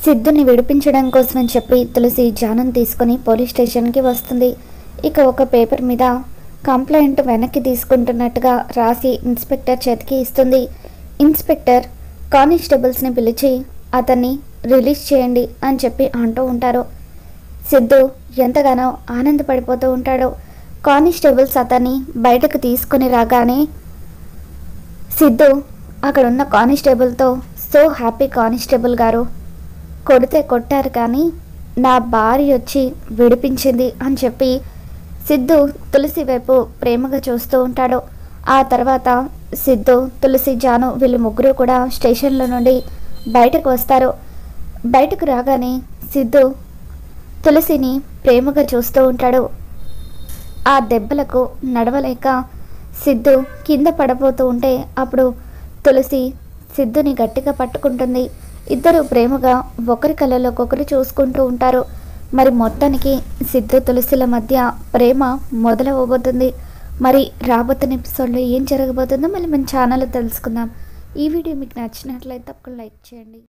సిద్ధుని విడిపించడం కోసమని చెప్పి తులసి జానం తీసుకుని పోలీస్ స్టేషన్కి వస్తుంది. ఇక ఒక పేపర్ మీద కంప్లైంట్ వెనక్కి తీసుకుంటున్నట్టుగా రాసి ఇన్స్పెక్టర్ చేతికి ఇస్తుంది. ఇన్స్పెక్టర్ కానిస్టేబుల్స్ని పిలిచి అతన్ని రిలీజ్ చేయండి అని చెప్పి అంటూ ఉంటారు. సిద్ధు ఎంతగానో ఆనందపడిపోతూ ఉంటాడు. కానిస్టేబుల్స్ అతన్ని బయటకు తీసుకుని రాగానే సిద్ధు అక్కడున్న కానిస్టేబుల్తో, సో హ్యాపీ కానిస్టేబుల్ గారు, కొడితే కొట్టారు కానీ నా భార్య వచ్చి విడిపించింది అని చెప్పి సిద్ధు తులసి వైపు ప్రేమగా చూస్తూ ఉంటాడు. ఆ తర్వాత సిద్ధు, తులసి, జాను వీళ్ళు ముగ్గురు కూడా స్టేషన్లో నుండి బయటకు వస్తారు. బయటకు రాగానే సిద్ధు తులసిని ప్రేమగా చూస్తూ ఉంటాడు. ఆ దెబ్బలకు నడవలేక సిద్ధు కింద పడబోతూ ఉంటే అప్పుడు తులసి సిద్ధుని గట్టిగా పట్టుకుంటుంది. ఇద్దరు ప్రేమగా ఒకరి కళ్ళలోకొకరు చూసుకుంటూ ఉంటారు. మరి మొత్తానికి సిద్ధు తులసిల మధ్య ప్రేమ మొదలవబోతుంది. మరి రాబోతున్న ఎపిసోడ్లో ఏం జరగబోతుందో మళ్ళీ మన ఛానల్లో తెలుసుకుందాం. ఈ వీడియో మీకు నచ్చినట్లయితే తప్పకుండా లైక్ చేయండి.